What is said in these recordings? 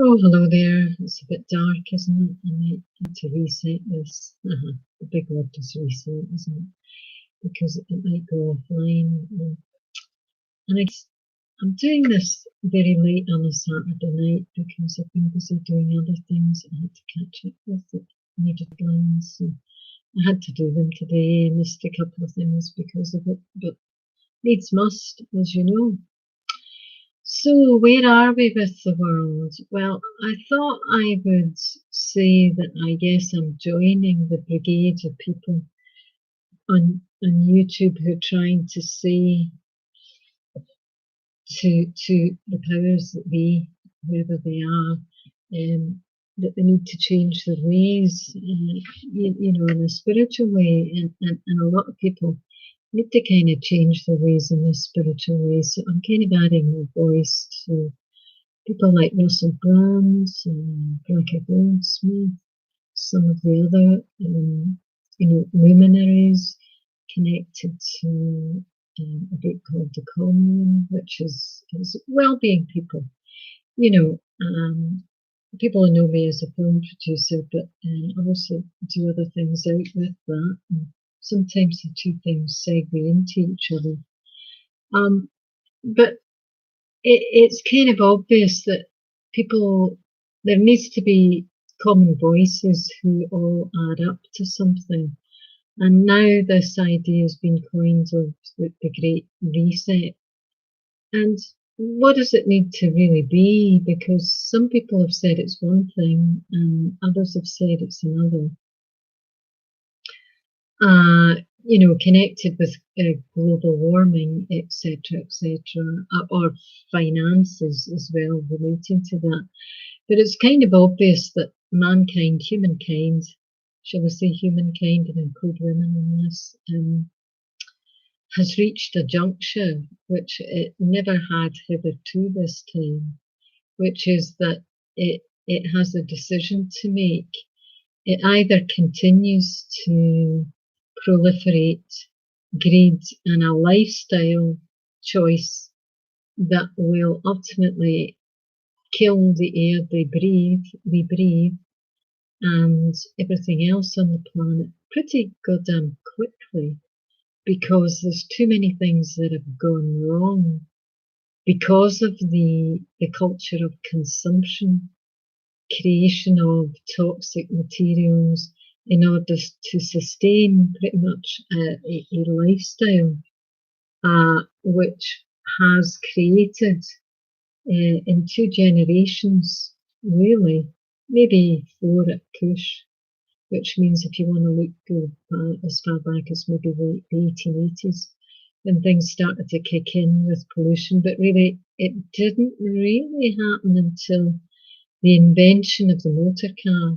Oh, hello there. It's a bit dark, isn't it? I might need to reset this. The big word is reset, isn't it? Because it might go offline. And I'm doing this very late on a Saturday night because I've been busy doing other things I had to catch up with that needed deadlines. So I had to do them today. I missed a couple of things because of it, but needs must, as you know. So, where are we with the world? Well, I thought I would say that I guess I'm joining the brigade of people on YouTube who are trying to say to the powers that be, whoever they are, that they need to change their ways, in a spiritual way. And a lot of people need to kind of change their ways in this spiritual way. So I'm kind of adding my voice to people like Russell Brand, Rebecca Goldsmith, some of the other, luminaries connected to a book called The Commune, which is well-being people. You know, people know me as a film producer, but I also do other things out with that. And sometimes the two things segue into each other. But it's kind of obvious that there needs to be common voices who all add up to something. And now this idea has been coined of the Great Reset. And what does it need to really be? Because some people have said it's one thing and others have said it's another. Connected with global warming, etc., or finances as well, relating to that. But it's kind of obvious that humankind, shall we say humankind, and include women in this, has reached a juncture which it never had hitherto this time, which is that it has a decision to make. It either continues to proliferate greed and a lifestyle choice that will ultimately kill the air we breathe, and everything else on the planet pretty goddamn quickly, because there's too many things that have gone wrong because of the culture of consumption, creation of toxic materials in order to sustain pretty much a lifestyle which has created in 2 generations, really, maybe 4 at push, which means if you want to go as far back as maybe the 1880s, when things started to kick in with pollution. But really, it didn't really happen until the invention of the motor car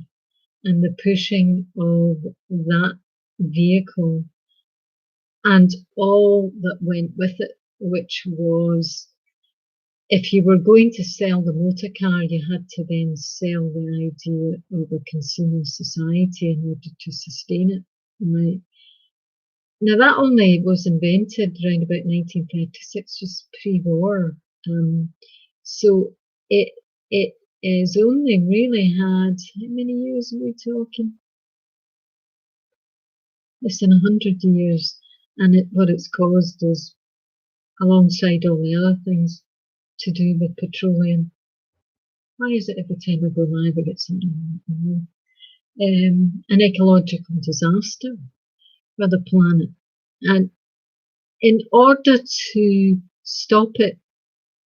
and the pushing of that vehicle and all that went with it, which was, if you were going to sell the motor car, you had to then sell the idea of a consumer society in order to sustain it. Right. Now, that only was invented around about 1936, just pre-war. So it is only really had, how many years are we talking? Less than 100 years. And what it's caused is, alongside all the other things, to do with petroleum. Why is it every time I go live I get something wrong? An ecological disaster for the planet. And in order to stop it,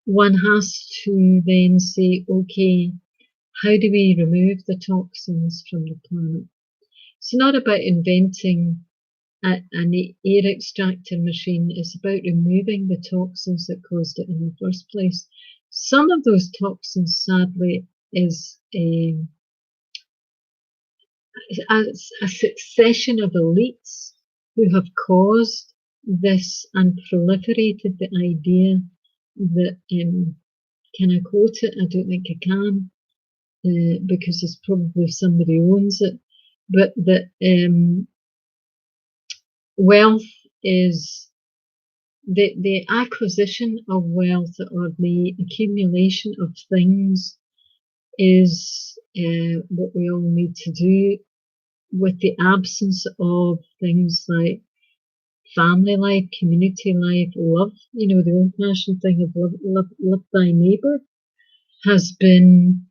one has to then say, okay, how do we remove the toxins from the planet? It's not about inventing an air extractor machine. It's about removing the toxins that caused it in the first place. Some of those toxins, sadly, is a succession of elites who have caused this and proliferated the idea that, can I quote it? I don't think I can, because it's probably somebody who owns it, but that wealth is the acquisition of wealth, or the accumulation of things is what we all need to do, with the absence of things like family life, community life, love. The old-fashioned thing of love thy neighbour has been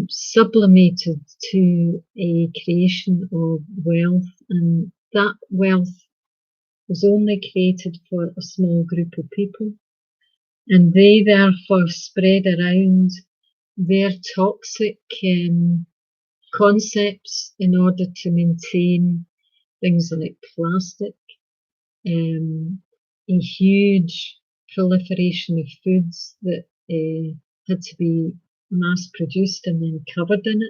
sublimated to a creation of wealth, and that wealth was only created for a small group of people, and they therefore spread around their toxic concepts in order to maintain things like plastic, a huge proliferation of foods that had to be mass produced and then covered in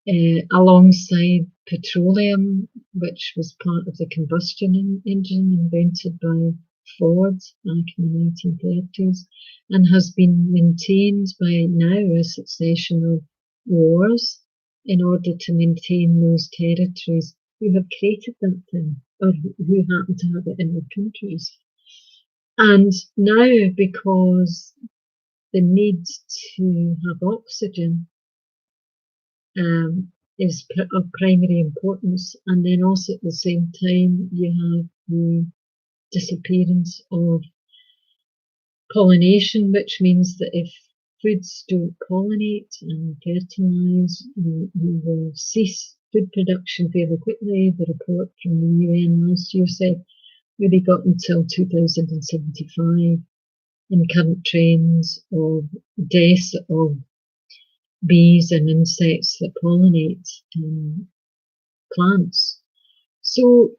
it, alongside petroleum, which was part of the combustion engine invented by Ford back in the 1930s, and has been maintained by now a succession of wars in order to maintain those territories who have created that thing, or who happen to have it in their countries. And now, because the need to have oxygen is of primary importance, and then also at the same time you have the disappearance of pollination, which means that if foods don't pollinate and fertilise, we will cease food production fairly quickly. The report from the UN last year said we got until 2075 in current trends of deaths of bees and insects that pollinate plants. So,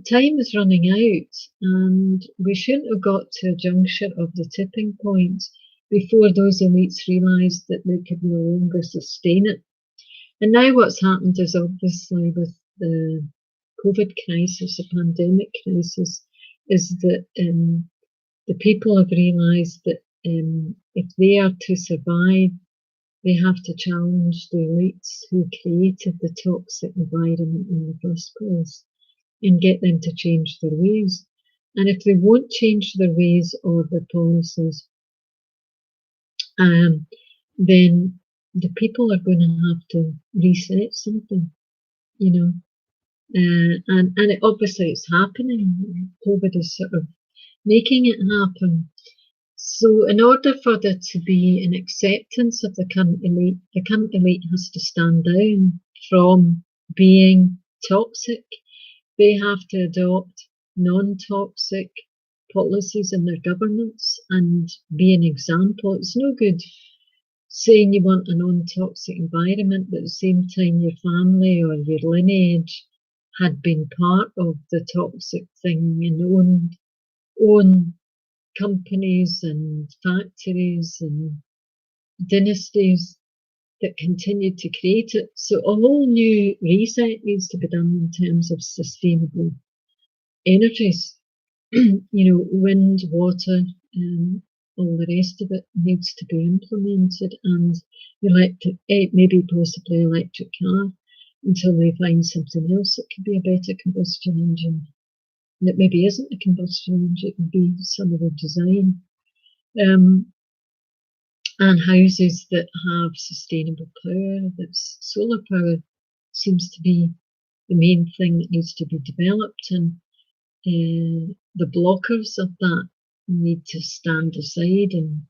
time is running out, and we shouldn't have got to a juncture of the tipping point before those elites realised that they could no longer sustain it. And now what's happened is, obviously, with the COVID crisis, the pandemic crisis, is that the people have realised that if they are to survive, they have to challenge the elites who created the toxic environment in the first place and get them to change their ways. And if they won't change their ways or their policies, then the people are going to have to reset something, and obviously it's happening. COVID is sort of making it happen. So in order for there to be an acceptance of the current elite has to stand down from being toxic. They have to adopt non-toxic policies in their governments and be an example. It's no good saying you want a non-toxic environment, but at the same time your family or your lineage had been part of the toxic thing and own companies and factories and dynasties that continued to create it. So a whole new reset needs to be done in terms of sustainable energies. Wind, water, all the rest of it needs to be implemented, and maybe possibly electric car, until they find something else that could be a better combustion engine. That maybe isn't a combustion engine, it would be some other design. And houses that have sustainable power, that's solar power, seems to be the main thing that needs to be developed, and the blockers of that need to stand aside and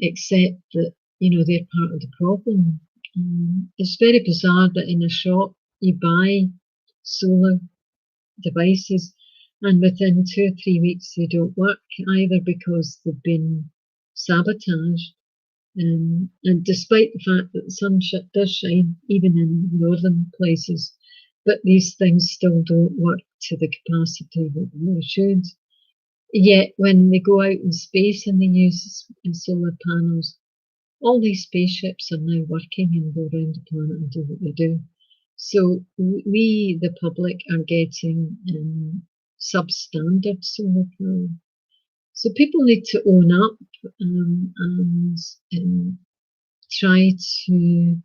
accept that they're part of the problem. It's very bizarre that in a shop you buy solar devices and within 2 or 3 weeks they don't work, either because they've been sabotaged, and despite the fact that the sun does shine even in northern places, but these things still don't work to the capacity that they should. Yet when they go out in space and they use solar panels, all these spaceships are now working and go around the planet and do what they do. So we, the public, are getting substandard solar power. So people need to own up and try to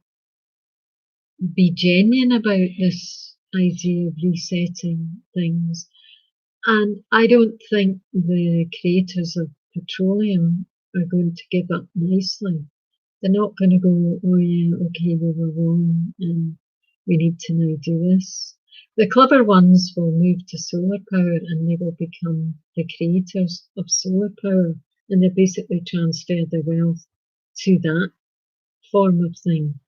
be genuine about this idea of resetting things. And I don't think the creators of petroleum are going to give up nicely. They're not going to go, oh yeah, okay, we were wrong and we need to now do this. The clever ones will move to solar power and they will become the creators of solar power, and they basically transfer their wealth to that form of thing,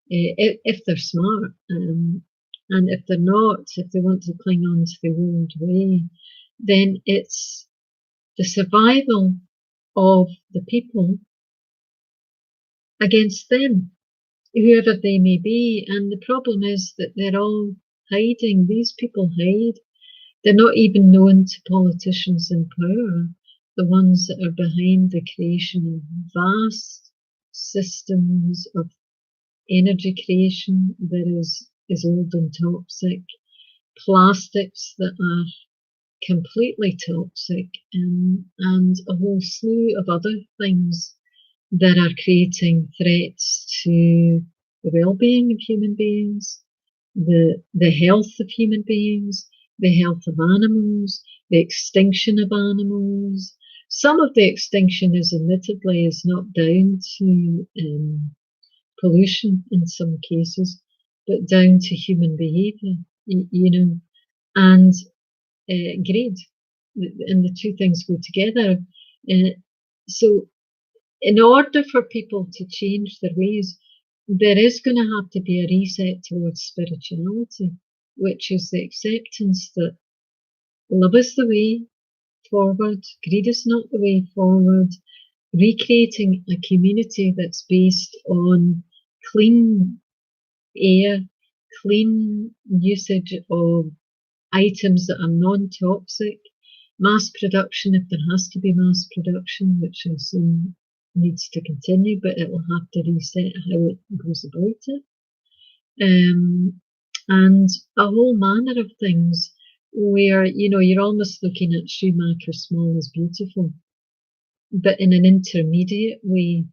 if they're smart. And if they're not, if they want to cling on to the old way, then it's the survival of the people against them, whoever they may be. And the problem is that they're all hiding. These people hide. They're not even known to politicians in power, the ones that are behind the creation of vast systems of energy creation that is old and toxic, plastics that are completely toxic, and a whole slew of other things that are creating threats to the well-being of human beings, the health of human beings, the health of animals, the extinction of animals. Some of the extinction is admittedly is not down to pollution in some cases, but down to human behaviour, and greed. And the two things go together. Uh, so in order for people to change their ways, there is going to have to be a reset towards spirituality, which is the acceptance that love is the way forward, greed is not the way forward, recreating a community that's based on clean air, clean usage of items that are non-toxic, mass production if there has to be mass production, which I assume needs to continue, but it will have to reset how it goes about it. And a whole manner of things where, you're almost looking at Schumacher small is beautiful, but in an intermediate way,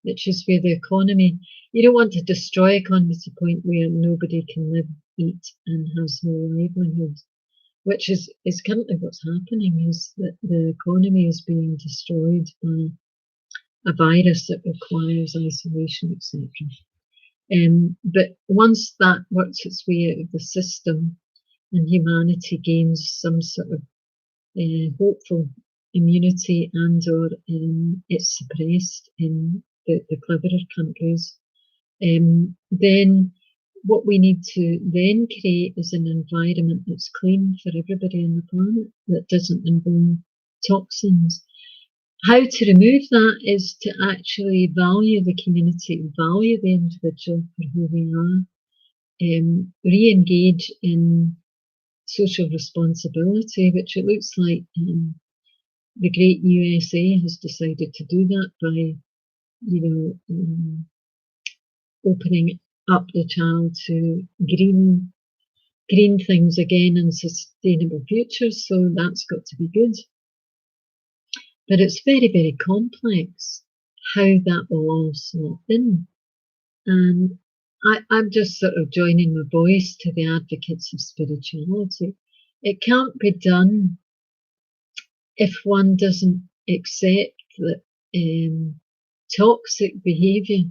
which is where the economy, you don't want to destroy economy to the point where nobody can live, eat, and has no livelihood, which is currently what's happening, is that the economy is being destroyed by a virus that requires isolation, etc. But once that works its way out of the system and humanity gains some sort of hopeful immunity, and or it's suppressed in the cleverer countries, then what we need to then create is an environment that's clean for everybody on the planet, that doesn't involve toxins. How to remove that is to actually value the community, value the individual for who they are, re-engage in social responsibility, which it looks like the great USA has decided to do that by, opening up the channel to green things again and sustainable futures. So that's got to be good. But it's very, very complex how that will all slot in. And I'm just sort of joining my voice to the advocates of spirituality. It can't be done if one doesn't accept that toxic behaviour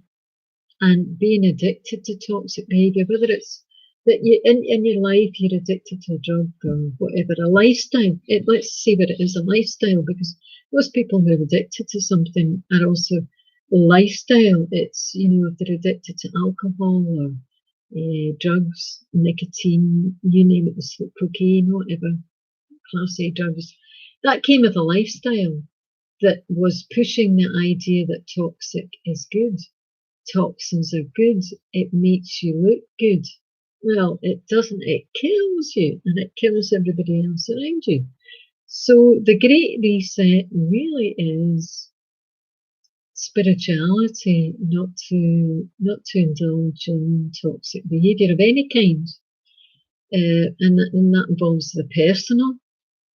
and being addicted to toxic behaviour, whether it's that you in your life you're addicted to a drug or whatever, a lifestyle. Let's see what it is, a lifestyle, because most people who are addicted to something are also lifestyle. It's, if they're addicted to alcohol or drugs, nicotine, you name it, cocaine, whatever, class A drugs, that came with a lifestyle that was pushing the idea that toxic is good. Toxins are good. It makes you look good. Well, it doesn't. It kills you, and it kills everybody else around you. So the Great Reset really is spirituality, not to indulge in toxic behaviour of any kind, and that involves the personal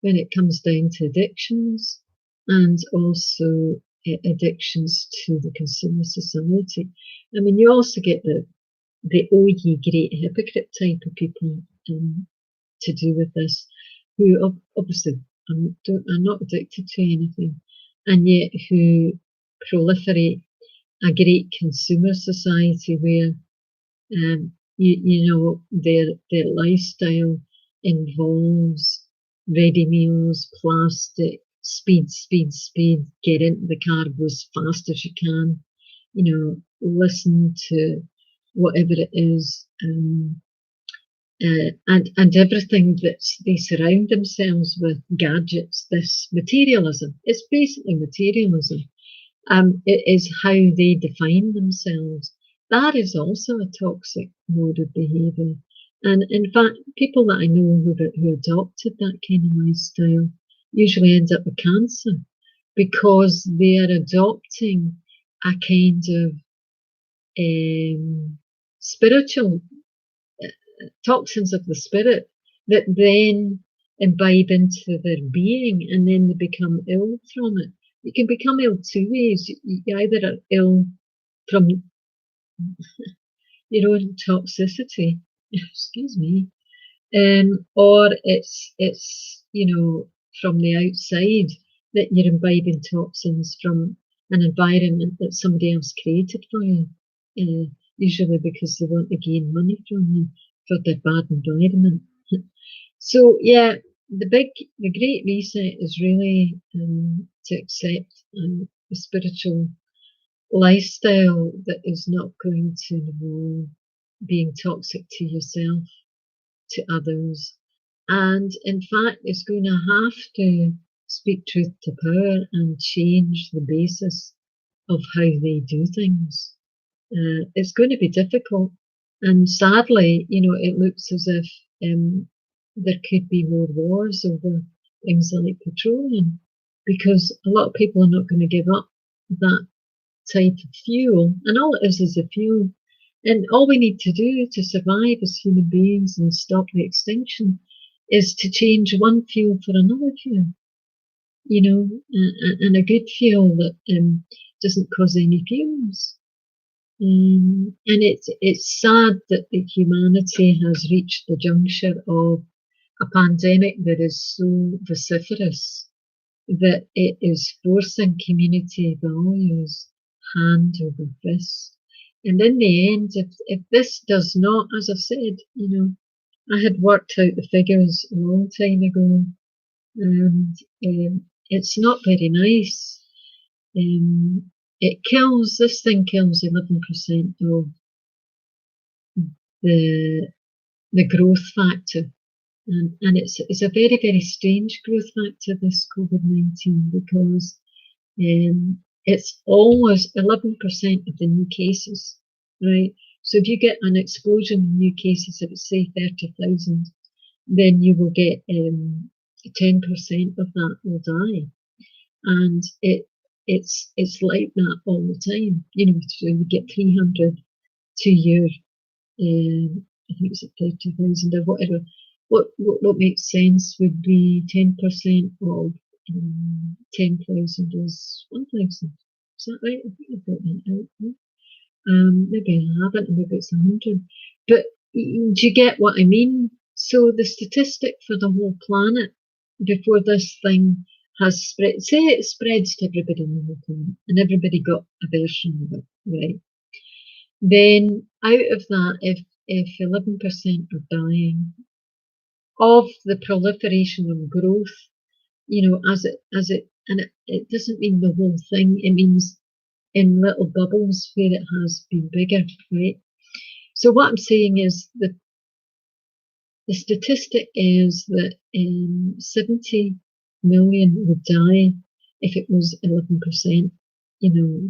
when it comes down to addictions, and also addictions to the consumer society. I mean, you also get the oh ye great hypocrite type of people to do with this, who obviously are not addicted to anything, and yet who proliferate a great consumer society where you know their lifestyle involves ready meals, plastic, speed, speed, speed. Get into the car, go as fast as you can. You know, listen to whatever it is, and everything that they surround themselves with, gadgets. This materialism. It's basically materialism. It is how they define themselves. That is also a toxic mode of behaviour. And in fact, people that I know who adopted that kind of lifestyle usually end up with cancer because they are adopting a kind of spiritual toxins of the spirit that then imbibe into their being, and then they become ill from it. You can become ill two ways. You either are ill from your own toxicity, excuse me, or it's from the outside that you're imbibing toxins from an environment that somebody else created for you, usually because they want to gain money from you for their bad environment. So yeah, the Great Reset is really to accept a spiritual lifestyle that is not going to involve being toxic to yourself, to others, and in fact, it's going to have to speak truth to power and change the basis of how they do things. It's going to be difficult, and sadly, it looks as if there could be more wars over things like petroleum, because a lot of people are not going to give up that type of fuel, and all it is a fuel. And all we need to do to survive as human beings and stop the extinction is to change one fuel for another fuel, and a good fuel that doesn't cause any fumes. And it's sad that the humanity has reached the juncture of a pandemic that is so vociferous that it is forcing community values hand over fist. And in the end, if this does not, as I've said, I had worked out the figures a long time ago, and it's not very nice. This thing kills 11% of the growth factor. And it's a very, very strange growth factor, this COVID-19, because it's almost 11% of the new cases, right? So if you get an explosion in new cases of, say, 30,000, then you will get 10% of that will die. And it's like that all the time. So you get 300 to your, I think it's 30,000 or whatever. What makes sense would be 10% of 10,000 is 1,000. Is that right? I think I've got that out. Maybe I haven't, maybe it's 100. But do you get what I mean? So the statistic for the whole planet before this thing has spread, say it spreads to everybody on the whole planet, and everybody got a version of it, right? Then out of that, if 11% are dying, of the proliferation of growth, and it doesn't mean the whole thing, it means in little bubbles where it has been bigger, right? So what I'm saying is that the statistic is that 70 million would die if it was 11%,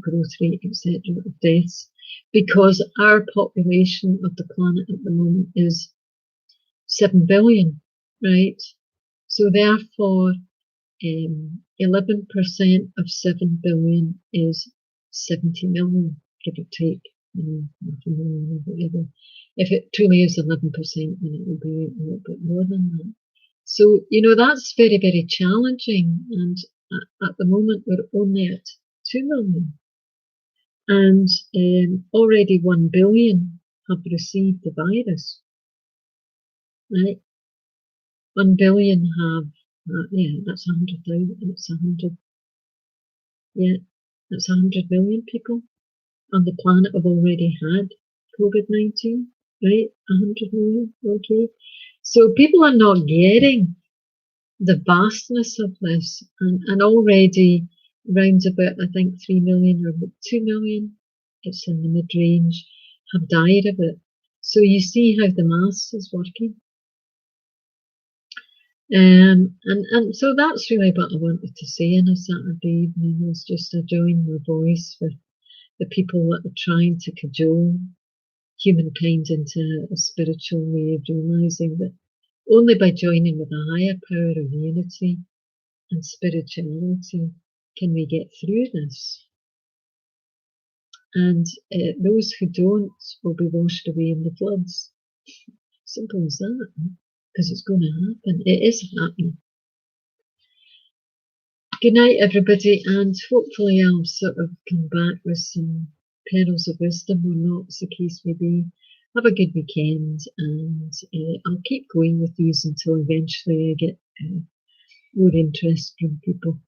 growth rate, etc., of deaths, because our population of the planet at the moment is 7 billion, right? So therefore, 11% of 7 billion is 70 million, give or take, half a million or whatever. If it truly is 11%, then it will be a little bit more than that. So, that's very, very challenging. And at the moment, we're only at 2 million. And already 1 billion have received the virus, right? 1 billion have, that's 100,000, that's 100, yeah, that's 100 million people. on the planet have already had COVID-19, right? 100 million, okay. So people are not getting the vastness of this, and already round about, I think, 3 million or 2 million, it's in the mid-range, have died of it. So you see how the maths is working. And so that's really what I wanted to say on a Saturday evening, was just to join my voice with the people that are trying to cajole humankind into a spiritual way of realizing that only by joining with a higher power of unity and spirituality can we get through this. And those who don't will be washed away in the floods. Simple as that, because it's going to happen. It is happening. Good night, everybody, and hopefully I'll sort of come back with some pearls of wisdom, or not, as the case may be. Have a good weekend, and I'll keep going with these until eventually I get more interest from people.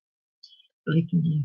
Bye for now.